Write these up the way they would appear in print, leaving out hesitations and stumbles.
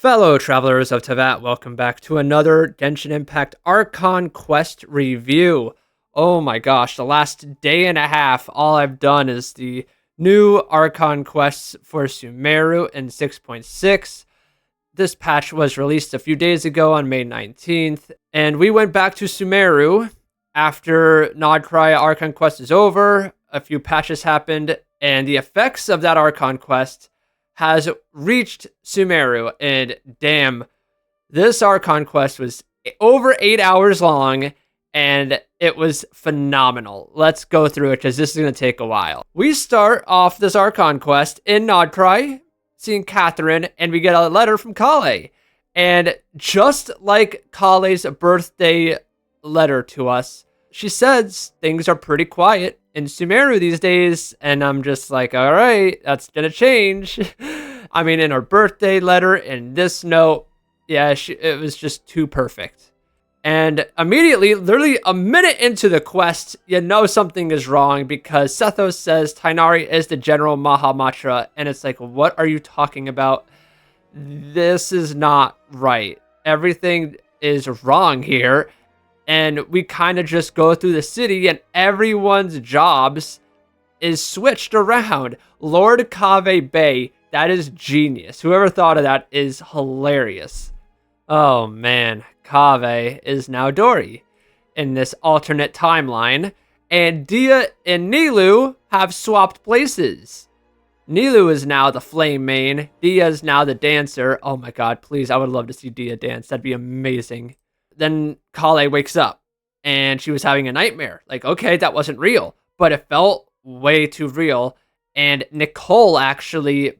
Fellow travelers of Tevat, welcome back to another Genshin Impact Archon quest review. Oh my gosh, the last day and a half, all I've done is the new Archon quests for SUMERU in 6.6. This patch was released a few days ago on May 19th, and we went back to SUMERU after Krai Archon quest is over. A few patches happened, and the effects of that Archon quest has reached SUMERU, and damn, this Archon quest was over 8 hours long, and it was phenomenal. Let's go through it, because this is going to take a while. We start off this Archon quest in Krai, seeing Catherine, and we get a letter from Krai. And just like Kale's birthday letter to us, she says things are pretty quiet in SUMERU these days, and I'm just like, all right, that's gonna change. I mean, in her birthday letter, in this note, yeah, it was just too perfect. And immediately, literally a minute into the quest, you know something is wrong, because Sethos says Tighnari is the General Mahamatra, and it's like, what are you talking about? This is not right. Everything is wrong here. And we kind of just go through the city, and everyone's jobs is switched around. Lord Kaveh Bey, that is genius. Whoever thought of that is hilarious. Oh man, Kaveh is now Dori in this alternate timeline, and Dia and Nilou have swapped places. Nilou is now the flame main. Dia is now the dancer. Oh my god, please, I would love to see Dia dance. That'd be amazing. Then Kale wakes up, and she was having a nightmare. Like, okay, that wasn't real, but it felt way too real. And Nicole actually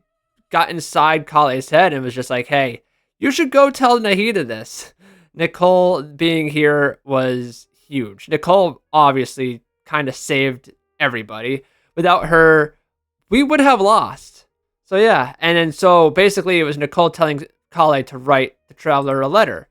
got inside Kale's head and was just like, hey, you should go tell Nahida this. Nicole being here was huge. Nicole obviously kind of saved everybody. Without her, we would have lost. So yeah, and then so basically it was Nicole telling Kale to write the Traveler a letter.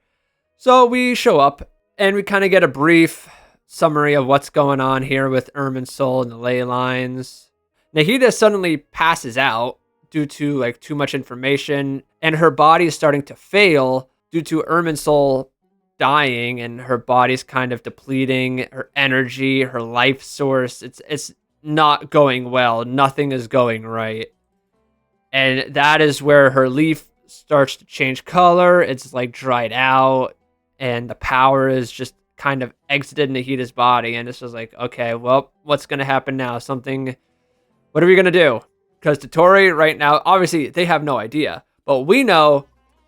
So we show up, and we kind of get a brief summary of what's going on here with Irminsul and the ley lines. Nahida suddenly passes out due to like too much information, and her body is starting to fail due to Irminsul dying, and her body's kind of depleting, her energy, her life source. It's not going well. Nothing is going right. And that is where her leaf starts to change color. It's like dried out, and the power is just kind of exited Nahida's body, and it's just like, okay, well, what's going to happen now? What are we going to do? Because Toturi right now, obviously, they have no idea, but we know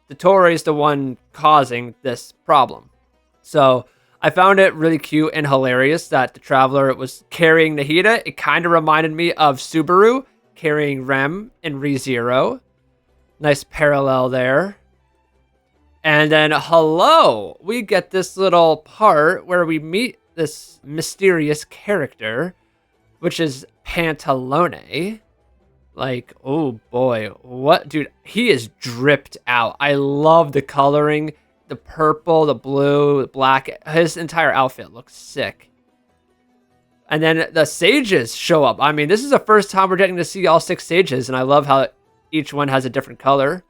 Toturi is the one causing this problem. So I found it really cute and hilarious that the Traveler was carrying Nahida. It kind of reminded me of SUMERU carrying Rem in ReZero. Nice parallel there. And then, hello, we get this little part where we meet this mysterious character, which is Pantalone. Like, oh boy, what, dude, he is dripped out. I love the coloring, the purple, the blue, the black. His entire outfit looks sick. And then the sages show up. I mean, this is the first time we're getting to see all 6 sages, and I love how each one has a different color.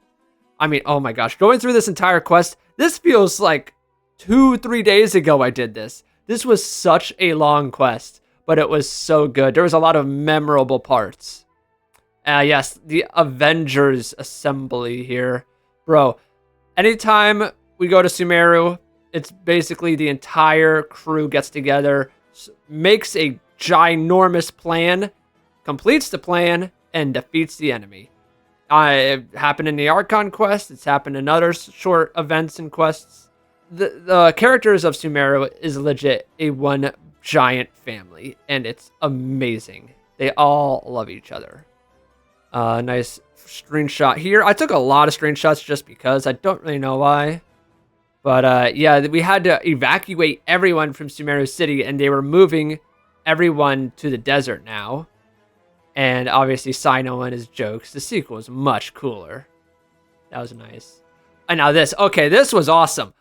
I mean, oh my gosh, going through this entire quest, this feels like 2-3 days ago I did this. This was such a long quest, but it was so good. There was a lot of memorable parts. Yes, the Avengers Assembly here. Bro, anytime we go to SUMERU, it's basically the entire crew gets together, makes a ginormous plan, completes the plan, and defeats the enemy. It happened in the Archon quest. It's happened in other short events and quests. The characters of SUMERU is legit a one giant family, and it's amazing. They all love each other. Nice screenshot here. I took a lot of screenshots just because. I don't really know why. But yeah, we had to evacuate everyone from SUMERU City, and they were moving everyone to the desert now. And obviously, Sino and his jokes. The sequel was much cooler. That was nice. And now this. Okay, this was awesome.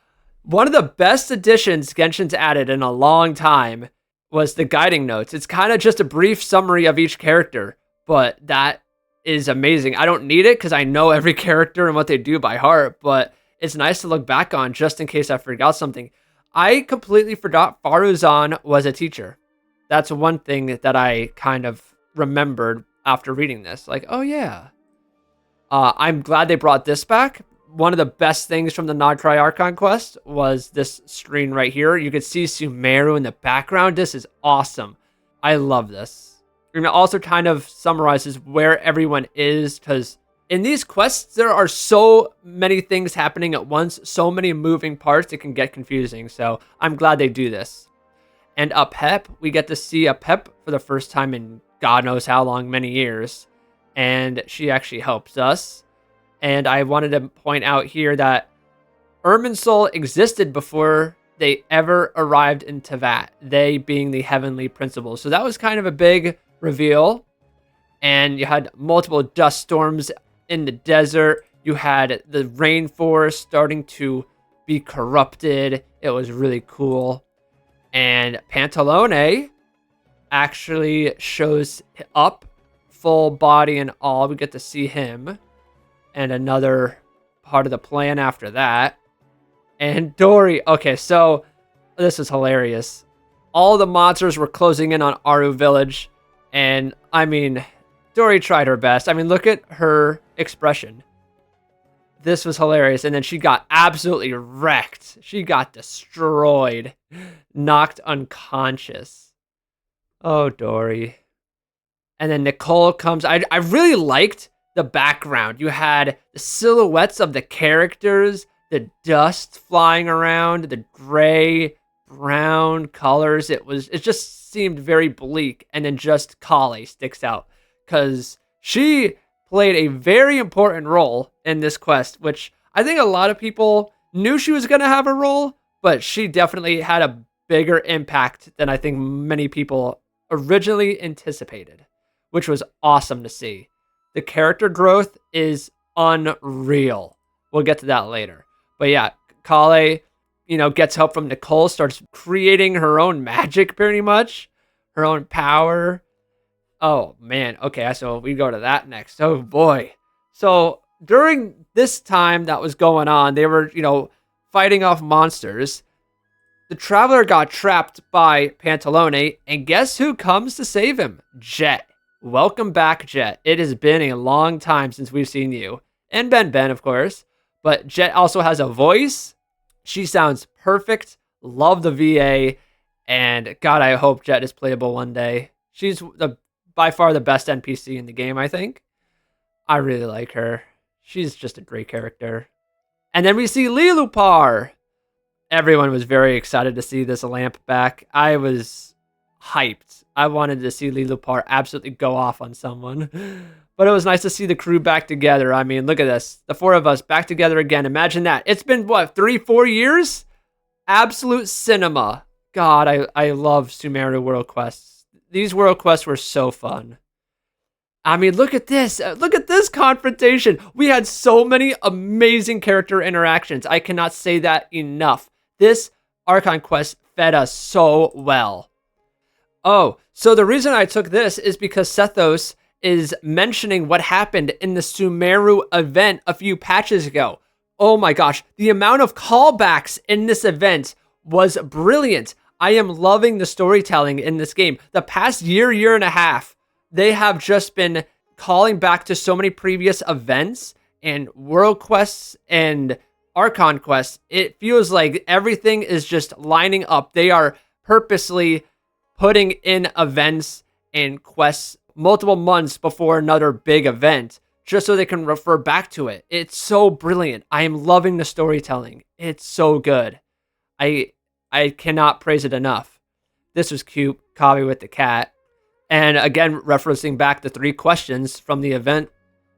One of the best additions Genshin's added in a long time was the guiding notes. It's kind of just a brief summary of each character, but that is amazing. I don't need it because I know every character and what they do by heart, but it's nice to look back on just in case I forgot something. I completely forgot Faruzan was a teacher. That's one thing that I kind of remembered after reading this. Like, oh yeah. I'm glad they brought this back. One of the best things from the Krai Archon quest was this screen right here. You could see SUMERU in the background. This is awesome. I love this. And it also kind of summarizes where everyone is, because in these quests, there are so many things happening at once, so many moving parts, it can get confusing. So I'm glad they do this. And a Pep, we get to see a Pep for the first time in God knows how long, many years. And she actually helps us. And I wanted to point out here that Irminsul existed before they ever arrived in Teyvat, they being the heavenly principles. So that was kind of a big reveal. And you had multiple dust storms in the desert. You had the rainforest starting to be corrupted. It was really cool. And Pantalone actually shows up, full body and all. We get to see him. And another part of the plan after that. And Dory. Okay, so this is hilarious. All the monsters were closing in on Aru Village. And, I mean, Dory tried her best. I mean, look at her expression. This was hilarious. And then she got absolutely wrecked. She got destroyed. Knocked unconscious. Oh, Dory. And then Nicole comes. I really liked the background. You had the silhouettes of the characters, the dust flying around, the gray, brown colors. It just seemed very bleak. And then just Kali sticks out because she played a very important role in this quest, which I think a lot of people knew she was going to have a role, but she definitely had a bigger impact than I think many people originally anticipated, which was awesome to see. The character growth is unreal. We'll get to that later. But yeah, Kale, gets help from Nicole, starts creating her own magic pretty much, her own power. Oh man, okay, so we go to that next. Oh boy. So during this time that was going on, they were, fighting off monsters. The Traveler got trapped by Pantalone, and guess who comes to save him? Jet. Welcome back, Jet. It has been a long time since we've seen you. And Ben, of course. But Jet also has a voice. She sounds perfect. Love the VA. And God, I hope Jet is playable one day. She's by far the best NPC in the game, I think. I really like her. She's just a great character. And then we see Lilupar. Everyone was very excited to see this lamp back. I was hyped. I wanted to see Lilupar absolutely go off on someone. But it was nice to see the crew back together. I mean, look at this. The four of us back together again. Imagine that. It's been, 3-4 years? Absolute cinema. God, I love SUMERU World Quests. These World Quests were so fun. I mean, look at this. Look at this confrontation. We had so many amazing character interactions. I cannot say that enough. This Archon quest fed us so well. Oh, so the reason I took this is because Sethos is mentioning what happened in the SUMERU event a few patches ago. Oh my gosh, the amount of callbacks in this event was brilliant. I am loving the storytelling in this game. The past year and a half, they have just been calling back to so many previous events and world quests and Archon quests. It feels like everything is just lining up. They are purposely putting in events and quests multiple months before another big event, just so they can refer back to it. It's so brilliant. I am loving the storytelling. It's so good. I cannot praise it enough. This was cute. Kavi with the cat. And again, referencing back the 3 questions from the event,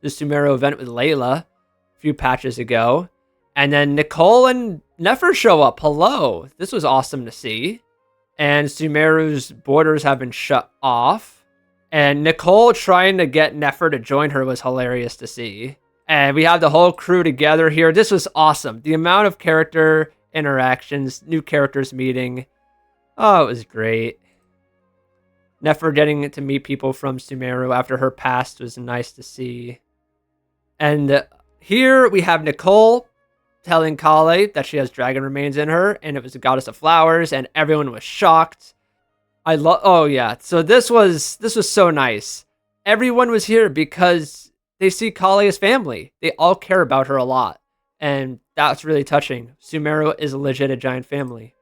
the SUMERU event with Layla a few patches ago. And then Nicole and Nefer show up. Hello. This was awesome to see. And SUMERU's borders have been shut off. And Nicole trying to get Nefer to join her was hilarious to see. And we have the whole crew together here. This was awesome. The amount of character interactions, new characters meeting. Oh, it was great. Nefer getting to meet people from SUMERU after her past was nice to see. And here we have Nicole telling Kale that she has dragon remains in her, and it was a goddess of flowers, and everyone was shocked. I love. Oh yeah, so this was so nice. Everyone was here because they see Kale as family. They all care about her a lot, and that's really touching. SUMERU is legit a giant family.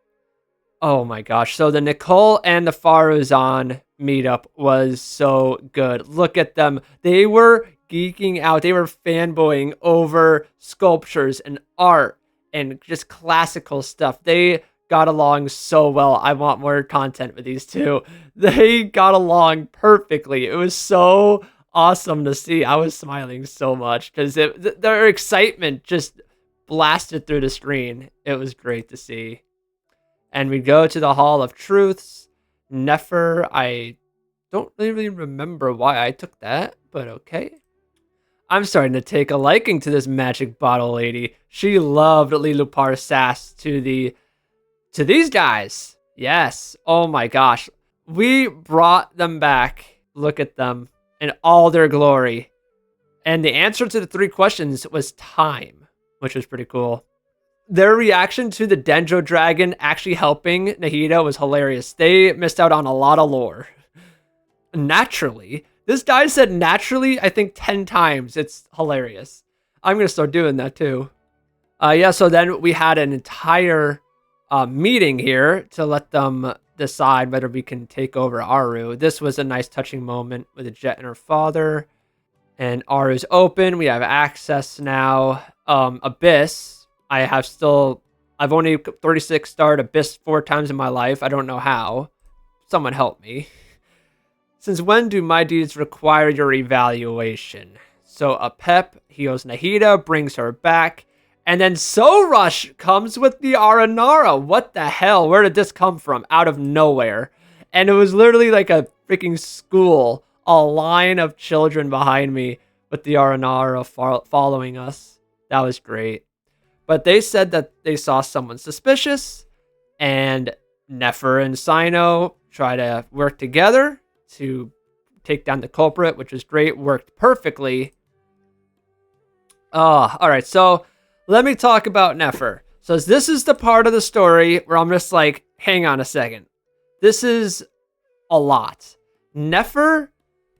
Oh my gosh. So the Nicole and the Faruzan meetup was so good. Look at them. They were geeking out. They were fanboying over sculptures and art and just classical stuff. They got along so well. I want more content with these two. They got along perfectly. It was so awesome to see. I was smiling so much because their excitement just blasted through the screen. It was great to see. And we go to the Hall of Truths. Nefer, I don't really remember why I took that, but okay. I'm starting to take a liking to this magic bottle lady. She loved Lilupar's sass to these guys. Yes. Oh my gosh. We brought them back. Look at them in all their glory. And the answer to the 3 questions was time, which was pretty cool. Their reaction to the Denjo Dragon actually helping Nahida was hilarious. They missed out on a lot of lore. Naturally. This guy said naturally, I think 10 times. It's hilarious. I'm going to start doing that too. Yeah, so then we had an entire meeting here to let them decide whether we can take over Aru. This was a nice touching moment with Jet and her father. And Aru's open. We have access now. Abyss. I've only 36 starred Abyss 4 times in my life. I don't know how. Someone help me. Since when do my deeds require your evaluation? So a pep heals Nahida, brings her back. And then So Rush comes with the Aranara. What the hell? Where did this come from? Out of nowhere. And it was literally like a freaking school. A line of children behind me with the Aranara following us. That was great. But they said that they saw someone suspicious, and Nefer and Sino try to work together to take down the culprit, which is great. Worked perfectly. All right, so let me talk about Nefer. So this is the part of the story where I'm just like, hang on a second. This is a lot. Nefer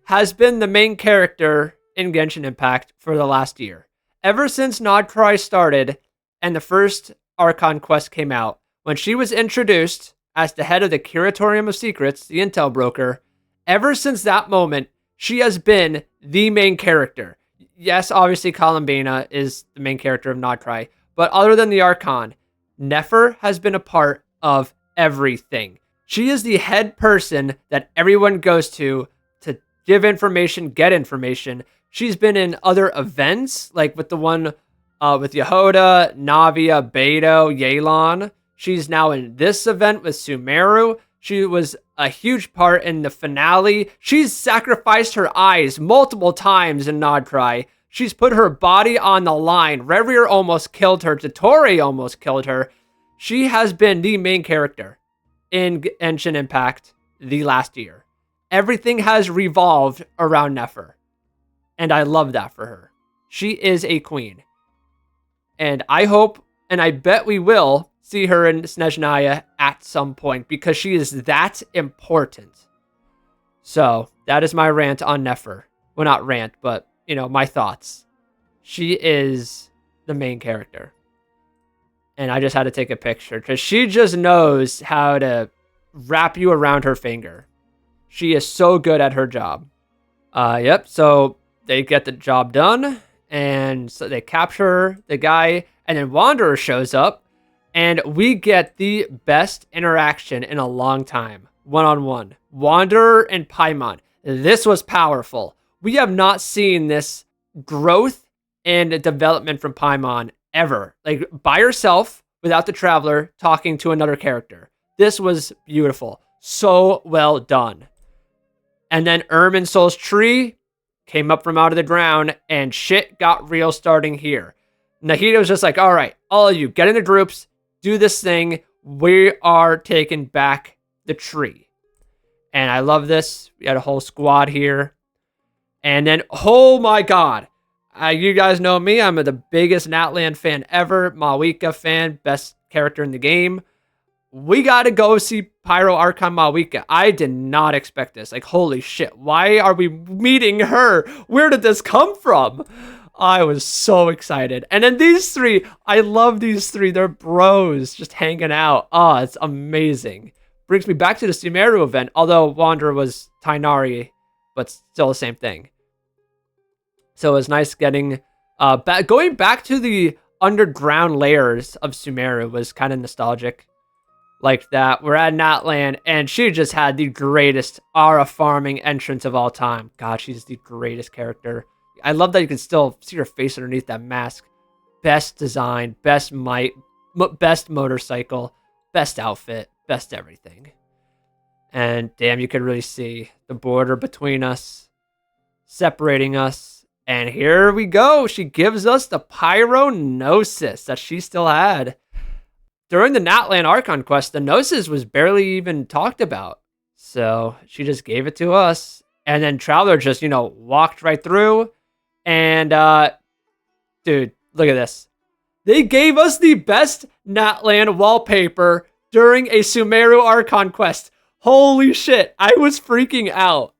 has been the main character in Genshin Impact for the last year. Ever since Krai started, and the first Archon quest came out, when she was introduced as the head of the Curatorium of Secrets, the intel broker, ever since that moment, she has been the main character. Yes, obviously Columbina is the main character of Krai, but other than the Archon, Nefer has been a part of everything. She is the head person that everyone goes to give information, get information. She's been in other events, like with the one with Yehoda, Navia, Beto, Yelan. She's now in this event with SUMERU. She was a huge part in the finale. She's sacrificed her eyes multiple times in Krai. She's put her body on the line. Revir almost killed her. Totore almost killed her. She has been the main character in Genshin Impact the last year. Everything has revolved around Nefer. And I love that for her. She is a queen. And I hope, and I bet we will, see her in Snezhnaya at some point, because she is that important. So, that is my rant on Nefer. Well, not rant, but, my thoughts. She is the main character. And I just had to take a picture, because she just knows how to wrap you around her finger. She is so good at her job. Yep, so they get the job done. And so they capture the guy, and then Wanderer shows up, and we get the best interaction in a long time. One-on-one. Wanderer and Paimon. This was powerful. We have not seen this growth and development from Paimon ever. Like, by herself, without the Traveler, talking to another character. This was beautiful. So well done. And then Irminsul's tree came up from out of the ground, and shit got real starting here. Nahida was just like, all right, all of you, get into groups, do this thing. We are taking back the tree. And I love this. We had a whole squad here. And then, oh my god. You guys know me. I'm the biggest Natlan fan ever. Mawika fan. Best character in the game. We got to go see Pyro Archon Mawika. I did not expect this. Like, holy shit. Why are we meeting her? Where did this come from? I was so excited. And then these three. I love these three. They're bros just hanging out. Oh, it's amazing. Brings me back to the SUMERU event. Although Wanderer was Tainari. But still the same thing. So it was nice getting... going back to the underground layers of SUMERU was kind of nostalgic. Like that. We're at Natlan, and she just had the greatest Aura farming entrance of all time. God, she's the greatest character. I love that you can still see her face underneath that mask. Best design, best might, best motorcycle, best outfit, best everything. And damn, you could really see the border between us, separating us. And here we go. She gives us the Pyronosis that she still had. During the Natlan Archon quest, the Gnosis was barely even talked about. So she just gave it to us. And then Traveler just, walked right through. And, dude, look at this. They gave us the best Natlan wallpaper during a SUMERU Archon quest. Holy shit. I was freaking out.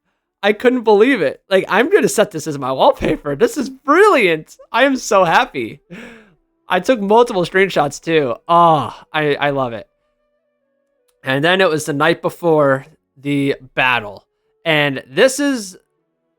I couldn't believe it. Like, I'm going to set this as my wallpaper. This is brilliant. I am so happy. I took multiple screenshots too. Oh, I love it. And then it was the night before the battle. And this is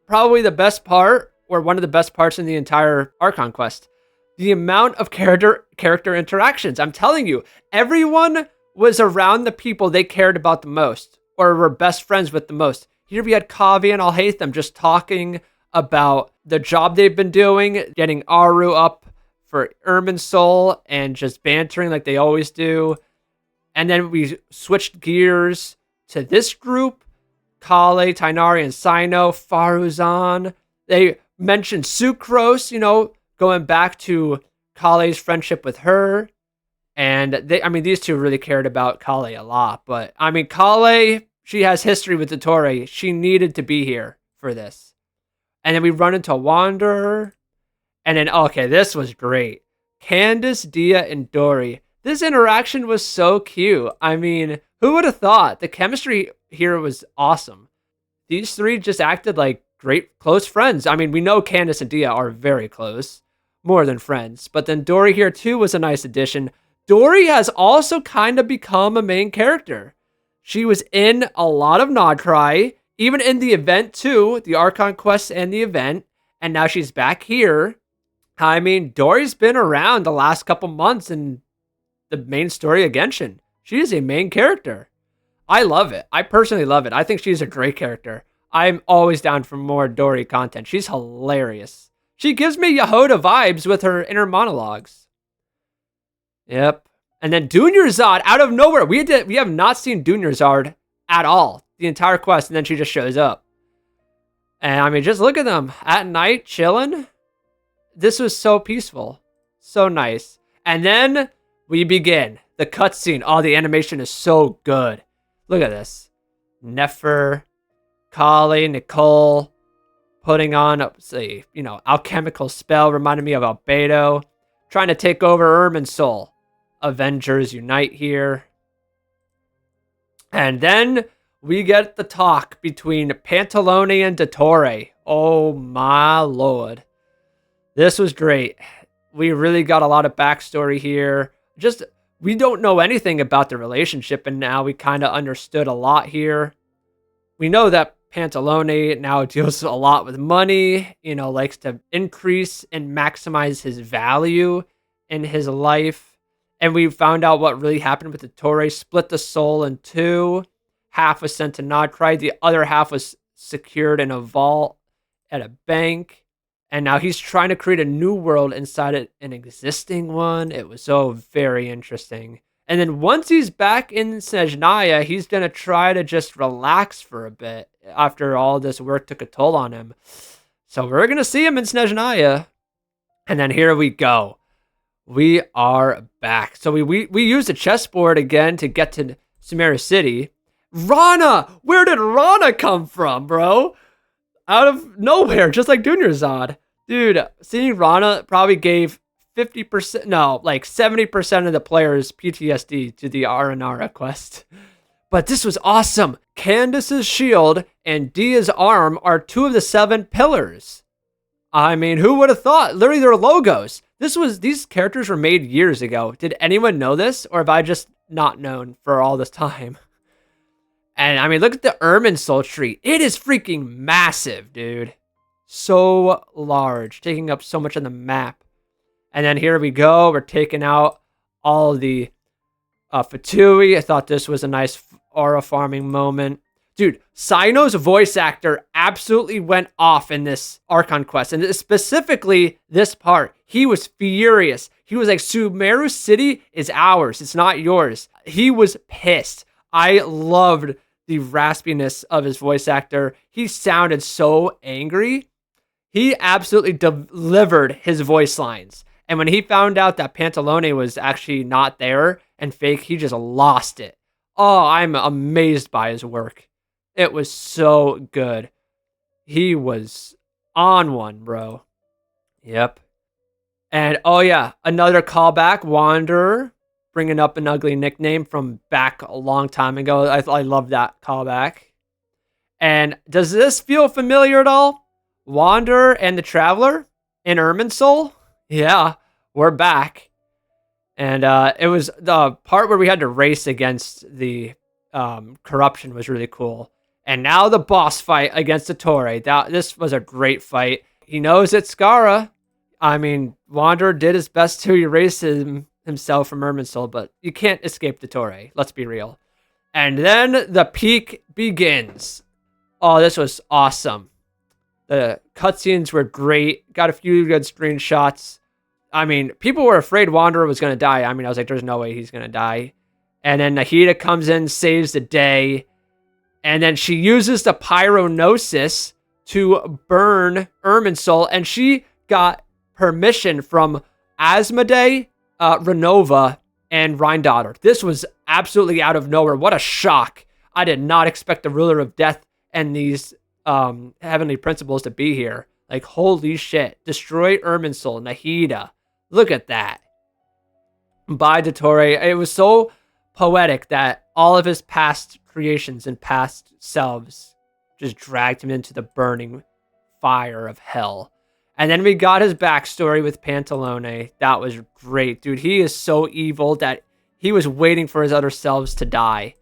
probably the best part, or one of the best parts in the entire Archon quest. The amount of character interactions. I'm telling you, everyone was around the people they cared about the most, or were best friends with the most. Here we had Kavi and Alhaitham just talking about the job they've been doing, getting Aru up for Irminsul, and just bantering like they always do. And then we switched gears to this group. Kale, Tainari, and Sino, Faruzan. They mentioned Sucrose, going back to Kale's friendship with her. And these two really cared about Kale a lot. But, Kale, she has history with Dottore. She needed to be here for this. And then we run into Wanderer. And then, okay, this was great. Candace, Dia, and Dory. This interaction was so cute. Who would have thought? The chemistry here was awesome. These three just acted like great close friends. We know Candace and Dia are very close. More than friends. But then Dory here too was a nice addition. Dory has also kind of become a main character. She was in a lot of Krai, even in the event too, the Archon quest and the event. And now she's back here. Dory's been around the last couple months in the main story of Genshin. She is a main character. I love it. I personally love it. I think she's a great character. I'm always down for more Dory content. She's hilarious. She gives me Yehoda vibes with her inner monologues. Yep. And then Dunyarzad out of nowhere. We have not seen Dunyarzad at all the entire quest, and then she just shows up. And just look at them at night chilling. This was so peaceful. So nice. And then we begin. The cutscene. Oh, the animation is so good. Look at this. Nefer, Kali, Nicole, putting on a, alchemical spell. Reminded me of Albedo. Trying to take over Irminsul. Avengers unite here. And then we get the talk between Pantalone and Dottore. Oh my lord. This was great. We really got a lot of backstory here. We don't know anything about the relationship, and now we kind of understood a lot here. We know that Pantalone now deals a lot with money, likes to increase and maximize his value in his life. And we found out what really happened with Dottore. Split the soul in two. Half was sent to Nodcry. The other half was secured in a vault at a bank. And now he's trying to create a new world inside an existing one. It was so very interesting. And then once he's back in Snezhnaya, he's going to try to just relax for a bit after all this work took a toll on him. So we're going to see him in Snezhnaya. And then here we go. We are back. So we used a chessboard again to get to SUMERU City. Rana! Where did Rana come from, bro? Out of nowhere, just like Dunyarzad. Dude, seeing Rana probably gave 50%, no, like 70% of the players PTSD to the Aranara quest. But this was awesome. Candace's shield and Dia's arm are 2 of the 7 pillars. I mean, who would have thought? Literally their logos. These characters were made years ago. Did anyone know this? Or have I just not known for all this time? And I mean, look at the Irminsul tree. It is freaking massive, dude. So large, taking up so much of the map. And then here we go. We're taking out all the Fatui. I thought this was a nice aura farming moment. Dude, Cyno's voice actor absolutely went off in this Archon quest. And specifically this part. He was furious. He was like, Sumeru City is ours. It's not yours. He was pissed. I loved the raspiness of his voice actor. He sounded so angry. He absolutely delivered his voice lines. And when he found out that Pantalone was actually not there and fake, he just lost it. Oh, I'm amazed by his work. It was so good. He was on one, bro. Yep. And oh yeah, another callback, Wanderer, bringing up an ugly nickname from back a long time ago. I love that callback. And does this feel familiar at all? Wanderer and the Traveler in Irminsul? Yeah, we're back. And it was the part where we had to race against the corruption was really cool. And now the boss fight against the Torre. This was a great fight. He knows it's Skara. I mean, Wanderer did his best to erase himself from Irminsul, but you can't escape the Torre. Let's be real. And then the peak begins. Oh, this was awesome. The cutscenes were great. Got a few good screenshots. I mean, people were afraid Wanderer was going to die. I mean, I was like, there's no way he's going to die. And then Nahida comes in, saves the day. And then she uses the Pyronosis to burn Irminsul. And she got permission from Asmodee, Renova, and Rheindotter. This was absolutely out of nowhere. What a shock. I did not expect the Ruler of Death and these heavenly principles to be here. Like, holy shit. Destroy Irminsul, Nahida. Look at that. By Dottore. It was so poetic that all of his past creations and past selves just dragged him into the burning fire of hell. And then we got his backstory with Pantalone. That was great. Dude, he is so evil that he was waiting for his other selves to die.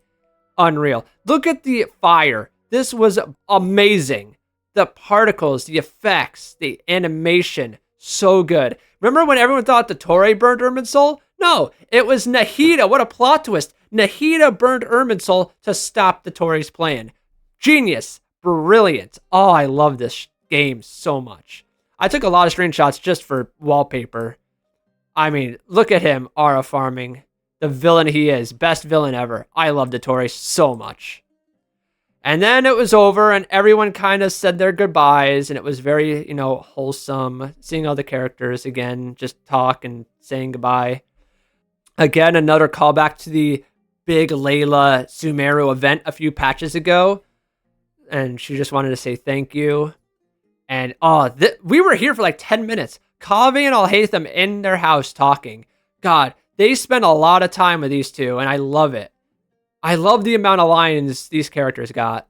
Unreal. Look at the fire. This was amazing. The particles, the effects, the animation, so good. Remember when everyone thought the Torre burned Irminsul? No, it was Nahida. What a plot twist. Nahida burned Irminsul to stop the Torre's plan. Genius. Brilliant. Oh, I love this game so much. I took a lot of screenshots just for wallpaper. I mean, look at him, aura farming. The villain he is. Best villain ever. I love the Torre so much. And then it was over and everyone kind of said their goodbyes and it was very, wholesome. Seeing all the characters again, just talk and saying goodbye. Again, another callback to the big Layla Sumeru event a few patches ago. And she just wanted to say thank you. And we were here for like 10 minutes. Kaveh and Alhaitham in their house talking. God, they spent a lot of time with these two and I love it. I love the amount of lines these characters got.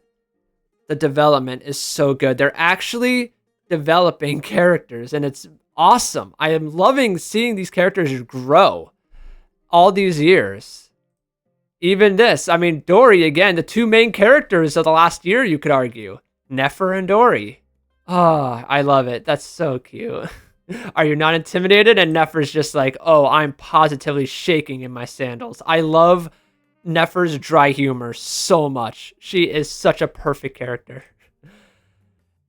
The development is so good. They're actually developing characters and it's awesome. I am loving seeing these characters grow all these years. Even this, I mean, Dori, again, the two main characters of the last year, you could argue. Nefer and Dori. Oh, I love it. That's so cute. Are you not intimidated? And Nefer's just like, oh, I'm positively shaking in my sandals. I love Nefer's dry humor so much. She is such a perfect character.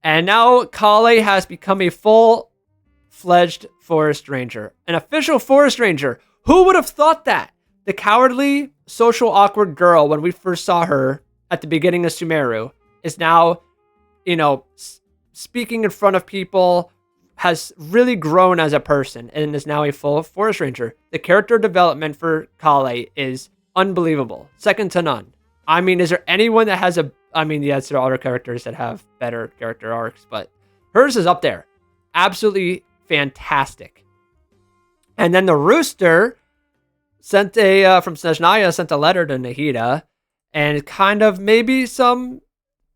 And now Kale has become a full-fledged forest ranger. An official forest ranger. Who would have thought that? The cowardly, social awkward girl when we first saw her at the beginning of Sumeru is now, speaking in front of people, has really grown as a person and is now a full forest ranger. The character development for Kale is unbelievable. Second to none. I mean, is there anyone that has a... I mean, yes, there are other characters that have better character arcs, but hers is up there. Absolutely fantastic. And then the Rooster sent from Snezhnaya sent a letter to Nahida, and kind of maybe some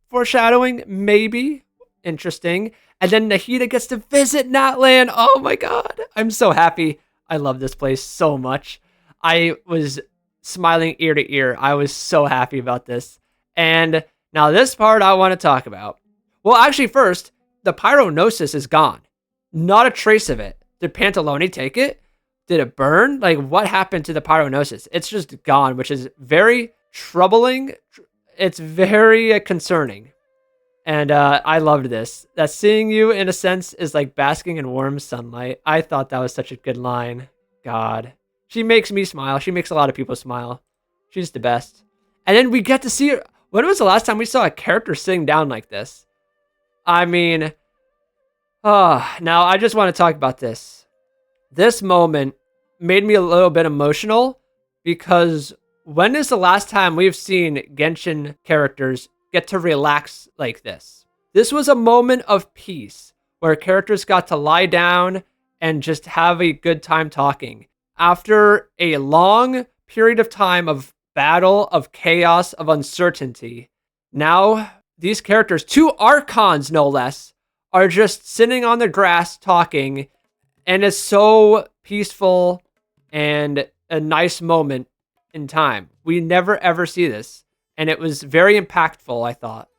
foreshadowing, maybe. Interesting. And then Nahida gets to visit Natlan. Oh my god. I'm so happy. I love this place so much. I was smiling ear to ear. I was so happy about this. And now this part I want to talk about. Well, actually first, the Pyronosis is gone. Not a trace of it. Did Pantalone take it? Did it burn? Like, what happened to the Pyronosis? It's just gone, which is very troubling. It's very concerning. And I loved this. That seeing you, in a sense, is like basking in warm sunlight. I thought that was such a good line. God. She makes me smile. She makes a lot of people smile. She's the best. And then we get to see her. When was the last time we saw a character sitting down like this? I mean... now I just want to talk about this. This moment made me a little bit emotional because when is the last time we've seen Genshin characters get to relax like this? This was a moment of peace where characters got to lie down and just have a good time talking. After a long period of time of battle, of chaos, of uncertainty, now these characters, two Archons no less, are just sitting on the grass talking, and it's so peaceful and a nice moment in time. We never ever see this, and it was very impactful, I thought.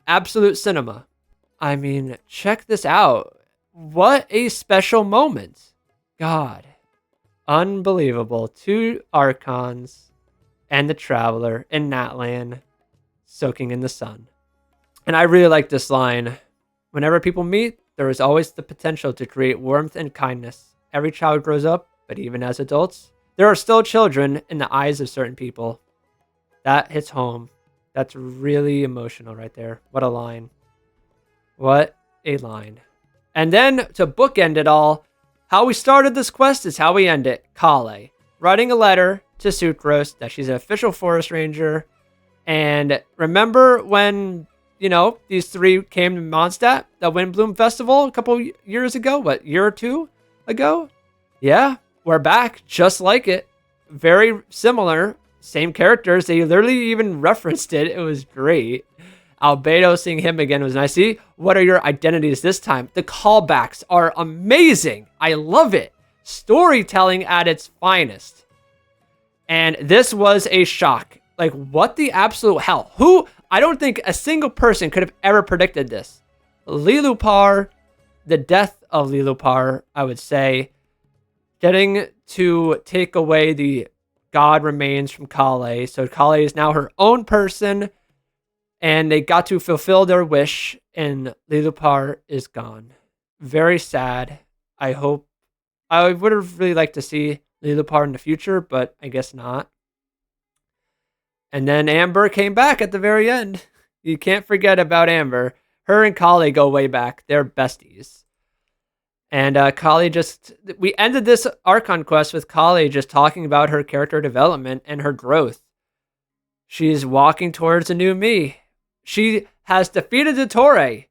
Absolute cinema. I mean, check this out. What a special moment. God. Unbelievable. Two Archons and the Traveler in Natlan soaking in the sun. And I really like this line. Whenever people meet, there is always the potential to create warmth and kindness. Every child grows up, but even as adults, there are still children in the eyes of certain people. That hits home. That's really emotional right there. What a line. What a line. And then, to bookend it all, how we started this quest is how we end it. Kale writing a letter to Sucrose that she's an official forest ranger. And remember when... you know, these three came to Mondstadt, the Windbloom Festival, a couple years ago. What, year or two ago? Yeah, we're back, just like it. Very similar, same characters. They literally even referenced it. It was great. Albedo, seeing him again was nice. See, what are your identities this time? The callbacks are amazing. I love it. Storytelling at its finest. And this was a shock. Like, what the absolute hell? Who... I don't think a single person could have ever predicted this. Lilupar, the death of Lilupar, I would say, getting to take away the God remains from Kale. So Kale is now her own person, and they got to fulfill their wish, and Lilupar is gone. Very sad. I would have really liked to see Lilupar in the future, but I guess not. And then Amber came back at the very end. You can't forget about Amber. Her and Kale go way back. They're besties. And Kale we ended this Archon quest with Kale just talking about her character development and her growth. She's walking towards a new me. She has defeated the Torre.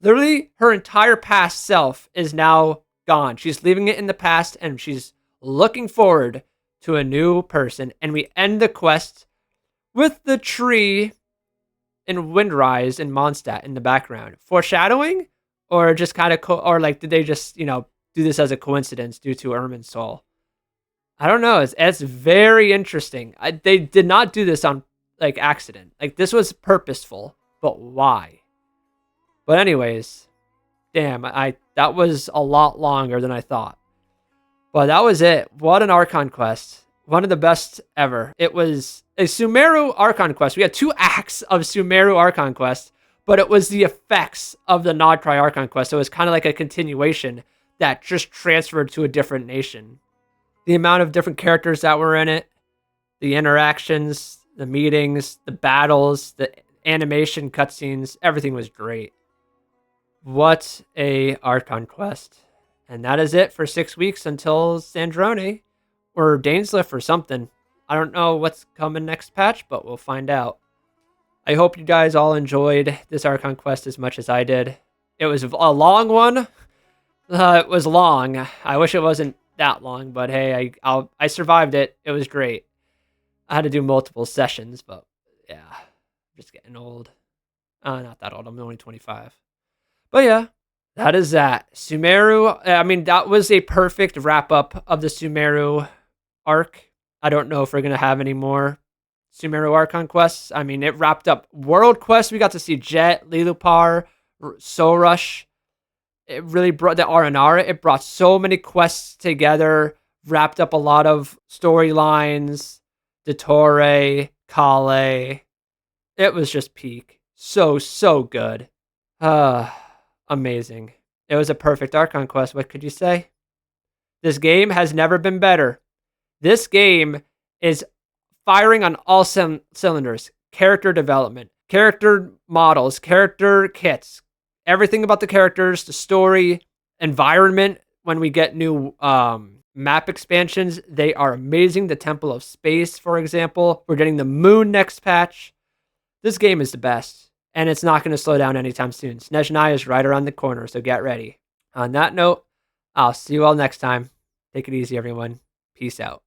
Literally, her entire past self is now gone. She's leaving it in the past, and she's looking forward to a new person. And we end the quest with the tree in Windrise in Mondstadt in the background. Foreshadowing? Or just kind of... or like, did they just, you know, do this as a coincidence due to Ermin's soul? I don't know. It's very interesting. They did not do this on, like, accident. Like, this was purposeful. But why? But anyways, damn, that was a lot longer than I thought. But that was it. What an Archon quest. One of the best ever. It was a SUMERU Archon quest. We had 2 acts of SUMERU Archon quest, but it was the effects of the Nodcry Archon quest. So it was kind of like a continuation that just transferred to a different nation. The amount of different characters that were in it, the interactions, the meetings, the battles, the animation cutscenes, everything was great. What a Archon quest. And that is it for 6 weeks until Sandrone. Or Dainsliff or something. I don't know what's coming next patch, but we'll find out. I hope you guys all enjoyed this Archon quest as much as I did. It was a long one. It was long. I wish it wasn't that long, but hey, I survived it. It was great. I had to do multiple sessions, but yeah, I'm just getting old. Not that old. I'm only 25. But yeah, that is that. SUMERU, I mean, that was a perfect wrap up of the SUMERU arc. I don't know if we're going to have any more SUMERU Archon quests. I mean, it wrapped up World Quest. We got to see Jet, Lilupar, Sorush. It really brought the R&R. It brought so many quests together, wrapped up a lot of storylines, Dottore, Kale. It was just peak. So good. Amazing. It was a perfect Archon quest. What could you say? This game has never been better. This game is firing on all cylinders. Character development, character models, character kits, everything about the characters, the story, environment. When we get new map expansions, they are amazing. The Temple of Space, for example. We're getting the Moon next patch. This game is the best, and it's not going to slow down anytime soon. Snezhnaya is right around the corner, so get ready. On that note, I'll see you all next time. Take it easy, everyone. Peace out.